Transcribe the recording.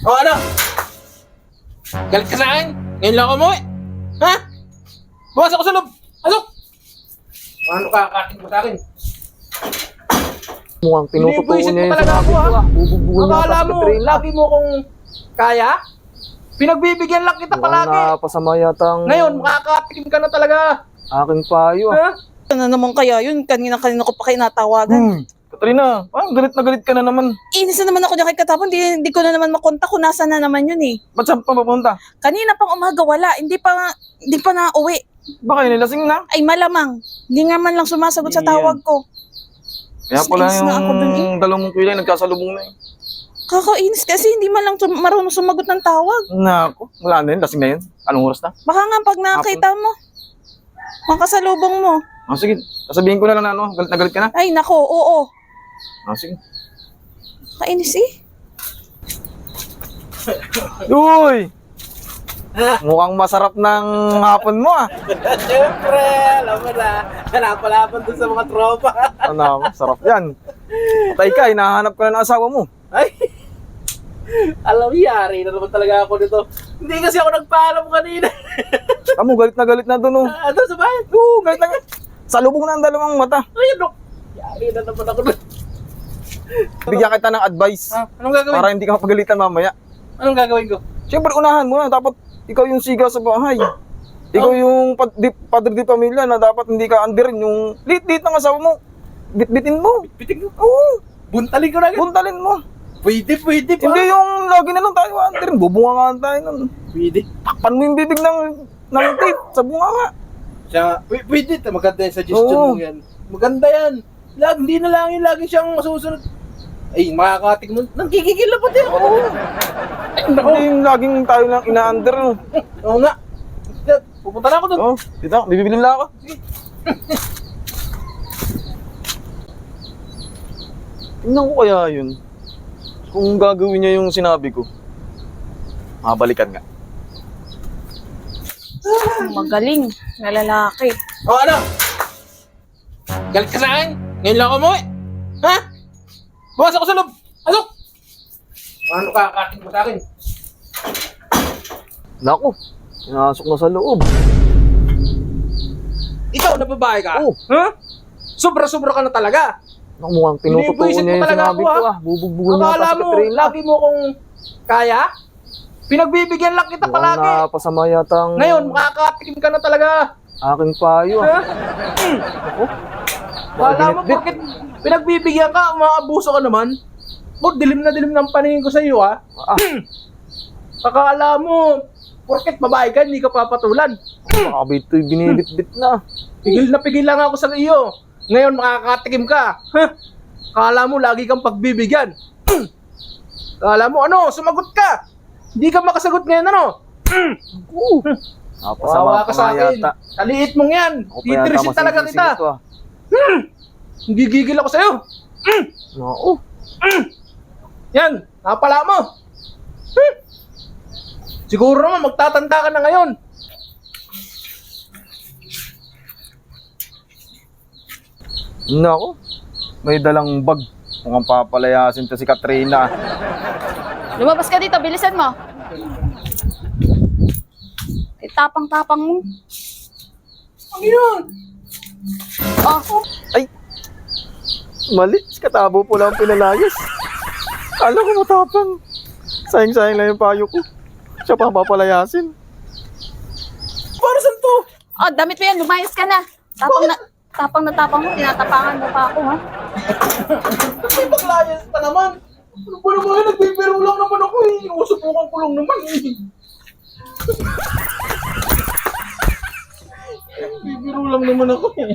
O ano? Galit ka sa akin? Ngayon lang ako umuwi? Ha? Bukas ako sa loob! Pasok! Ano kakating mo sa akin? Mukhang tinututuo Binibuisit niya mo yung talaga sinabi ako, ko ha? Bubugbugin niya Akala pa si mo, Katrina. lagi mo kung kaya? Pinagbibigyan lang kita Mukhang palagi. napasama yata ang Ngayon, makakatikim ka na talaga. aking payo. Ha? Ano naman kaya yun? Kanina ko pa kayo natawagan. Katrina, parang galit na galit ka na naman. Inis na naman ako dyan kay Katapon. Hindi ko na naman makontak kung nasa na naman yun eh. Ba't saan pa mapunta? Kanina pang umaga wala. Hindi pa na uwi. Baka nilasing na. Ay malamang. Hindi nga man lang sumasagot sa tawag ko. Kaya pala Inis na ako dun eh. yung dalawang mong kuya nagkasalubong na eh. Kakainis kasi hindi man lang marunong sumagot ng tawag. Naku, wala na yun. Lasing na yun. Anong oras na? Baka nga pag nakita mo, makasalubong mo. Sige, sasabihin ko na lang na ano, galit na galit ka na. Ay nako, oo. Sige. Kainis eh. Uy! Mukhang masarap ng hapon mo ah. Siyempre, alam mo na. Hanapalapan dun sa mga tropa. Ano, sarap yan. Patay ka, hinahanap ka na ng asawa mo. Ay! Alam mo, yari na naman talaga ako nito. Hindi kasi ako nagpaalam kanina. Kamu, galit na doon oh. Ano sa bahay? Oo, galit na galit. Salubong na ang dalawang mata. Ayun, no. Yari na naman ako nun. Bigyan kita ng advice. Ha? Anong gagawin? Para hindi ka mapagalitan mamaya. Anong gagawin ko? Siyempre, unahan mo na. Dapat ikaw yung siga sa bahay. Ikaw yung padre di pamilya na dapat hindi ka andirin. Yung lit-lit ng asawa mo. Bit-bitin mo. Piting ko. Oo, Buntalin ko na agad. buntalin mo. Pwede pa. Hindi yung lagi na lang tayo andirin. Bubungangaan tayo nun. Pwede. Takpan mo yung bibig ng tape sa bunganga. Siya, pwede. Maganda yung suggestion Oo. mo yan. Maganda yan. Hindi na lang yung lagi siyang masusunod. Ay, makakatik mo. Nangkikigil na pati ako. Ay, nako. Hindi yung laging tayo lang ina-under. Oo nga. Pupunta na ako doon. Oh, dito, bibibilin lang ako. Tingnan ko kaya yun. Kung gagawin niya yung sinabi ko, mabalikan nga. Magaling na lalaki. O ano? Galit ka sa akin? Ngayon lang ako umuwi? Ha? Bukas ako sa loob. Pasok! Ano kakating mo sa akin? Naku, pinasok na sa loob. Ikaw na babae ka? Oo. Ha? Sobra-sobra ka na talaga. Naku, mukhang tinututuo Binibuisit mo niya yung talaga sinabi ako, ko ah. Bubugbugin niya pa Akala si mo, Katrina. lagi mo kung kaya? Pinagbibigyan lang kita Mukhang palagi. napasama yata ang Ngayon, makakatikim ka na talaga. aking payo ah. Ha? Akala mo, Binitbit. bakit pinagbibigyan ka, umaabuso ka naman? Dilim na dilim ng paningin ko sa iyo, ha? Ah, Akala mo, porket babae ka, hindi ka papatulan. makabit to'y binibit-bit na. Pigil lang ako sa iyo. Ngayon, makakatikim ka. Akala mo, lagi kang pagbibigyan. Akala mo, ano, sumagot ka. Hindi ka makasagot ngayon, ano? Napasama Wawa ka sa akin. yata. Taliit mong yan. Ako pa yata Titirisin talaga kita. masisig-sig ito, ah. Hindi gigil ako sa'yo. Naku. Yan, napala mo. Siguro naman, magtatanda ka na ngayon. Naku, may dalang bag. Mukhang papalayasin to si Katrina. Lumabas ka dito, bilisan mo. Ay, tapang-tapang mo. Ano yun? Oh, Ay! Mali, si Katabo po lang pinalayas. Kala ko matapang. Sayang-sayang lang yung payo ko. Siya pa papalayasin. Para saan to? oh, damit mo yan, lumayas ka na. Tapang mo, tinatapangan mo pa ako, ha? May baklayas pa naman. Ano ba naman yun? Nagbibiro lang naman ako eh. Inusupukan ko lang naman eh. Nagbibiro lang naman ako eh.